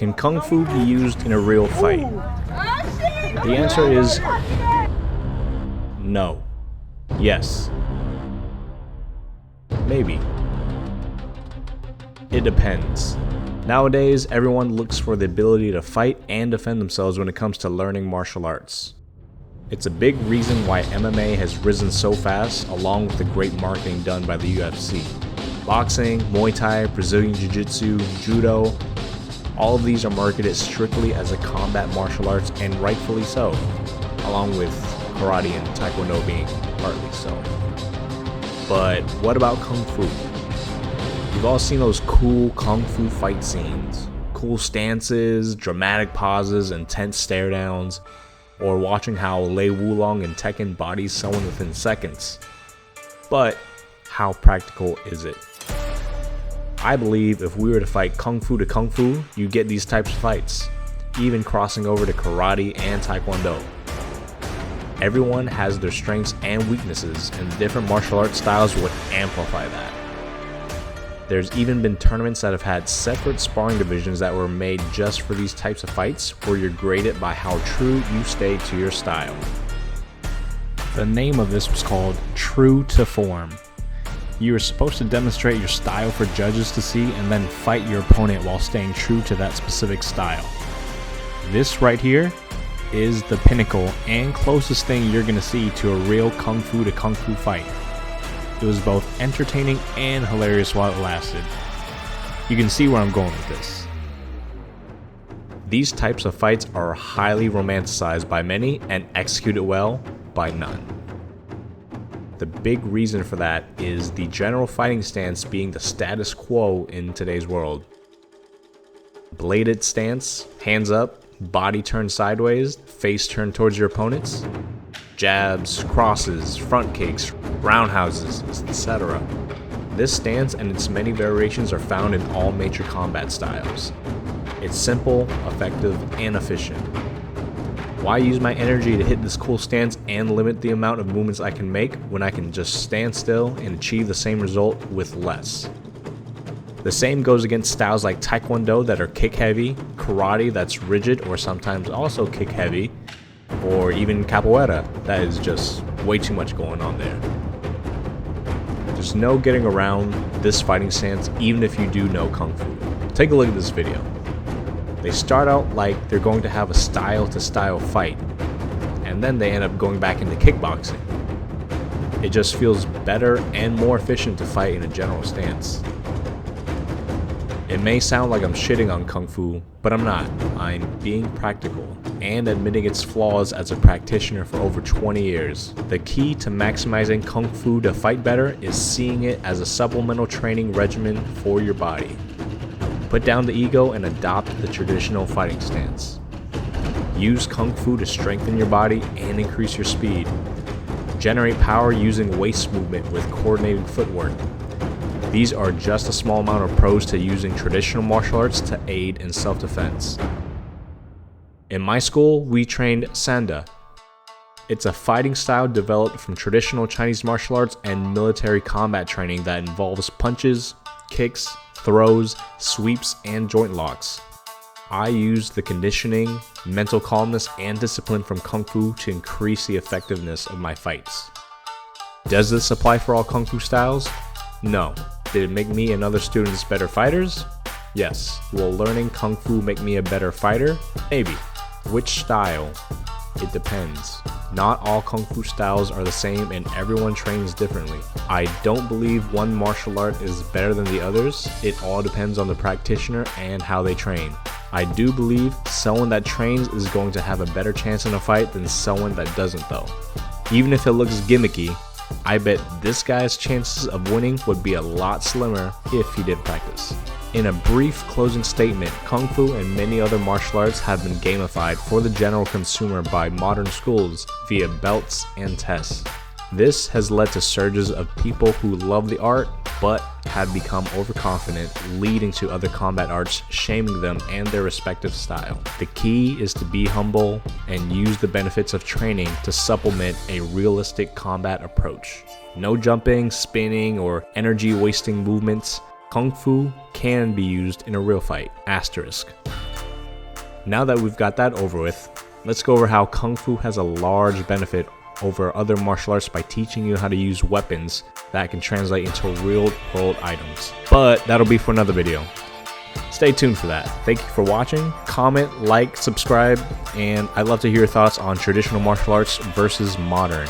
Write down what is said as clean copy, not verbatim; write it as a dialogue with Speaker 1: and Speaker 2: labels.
Speaker 1: Can Kung Fu be used in a real fight? The answer is no. Yes. Maybe. It depends. Nowadays, everyone looks for the ability to fight and defend themselves when it comes to learning martial arts. It's a big reason why MMA has risen so fast, along with the great marketing done by the UFC. Boxing, Muay Thai, Brazilian Jiu-Jitsu, Judo, all of these are marketed strictly as a combat martial arts, and rightfully so, along with karate and taekwondo being partly so. But what about Kung Fu? You've all seen those cool Kung Fu fight scenes. Cool stances, dramatic pauses, intense stare downs, or watching how Lei Wulong in Tekken bodies someone within seconds. But how practical is it? I believe if we were to fight Kung Fu to Kung Fu, you get these types of fights, even crossing over to karate and taekwondo. Everyone has their strengths and weaknesses, and different martial arts styles would amplify that. There's even been tournaments that have had separate sparring divisions that were made just for these types of fights, where you're graded by how true you stay to your style. The name of this was called True to Form. You were supposed to demonstrate your style for judges to see and then fight your opponent while staying true to that specific style. This right here is the pinnacle and closest thing you're gonna see to a real Kung Fu to Kung Fu fight. It was both entertaining and hilarious while it lasted. You can see where I'm going with this. These types of fights are highly romanticized by many and executed well by none. The big reason for that is the general fighting stance being the status quo in today's world. Bladed stance, hands up, body turned sideways, face turned towards your opponents, jabs, crosses, front kicks, roundhouses, etc. This stance and its many variations are found in all major combat styles. It's simple, effective, and efficient. Why use my energy to hit this cool stance and limit the amount of movements I can make when I can just stand still and achieve the same result with less? The same goes against styles like taekwondo that are kick heavy, karate that's rigid or sometimes also kick heavy, or even capoeira that is just way too much going on there. There's no getting around this fighting stance even if you do know Kung Fu. Take a look at this video. They start out like they're going to have a style-to-style fight, and then they end up going back into kickboxing. It just feels better and more efficient to fight in a general stance. It may sound like I'm shitting on Kung Fu, but I'm not. I'm being practical and admitting its flaws as a practitioner for over 20 years. The key to maximizing Kung Fu to fight better is seeing it as a supplemental training regimen for your body. Put down the ego and adopt the traditional fighting stance. Use Kung Fu to strengthen your body and increase your speed. Generate power using waist movement with coordinated footwork. These are just a small amount of pros to using traditional martial arts to aid in self-defense. In my school, we trained Sanda. It's a fighting style developed from traditional Chinese martial arts and military combat training that involves punches, kicks, throws, sweeps, and joint locks. I use the conditioning, mental calmness, and discipline from Kung Fu to increase the effectiveness of my fights. Does this apply for all Kung Fu styles? No. Did it make me and other students better fighters? Yes. Will learning Kung Fu make me a better fighter? Maybe. Which style? It depends. Not all Kung Fu styles are the same and everyone trains differently. I don't believe one martial art is better than the others. It all depends on the practitioner and how they train. I do believe someone that trains is going to have a better chance in a fight than someone that doesn't though. Even if it looks gimmicky, I bet this guy's chances of winning would be a lot slimmer if he did practice. In a brief closing statement, Kung Fu and many other martial arts have been gamified for the general consumer by modern schools via belts and tests. This has led to surges of people who love the art but have become overconfident, leading to other combat arts shaming them and their respective style. The key is to be humble and use the benefits of training to supplement a realistic combat approach. No jumping, spinning, or energy-wasting movements. Kung Fu can be used in a real fight. Asterisk. Now that we've got that over with, let's go over how Kung Fu has a large benefit over other martial arts by teaching you how to use weapons that can translate into real-world items. But that'll be for another video. Stay tuned for that. Thank you for watching. Comment, like, subscribe, and I'd love to hear your thoughts on traditional martial arts versus modern.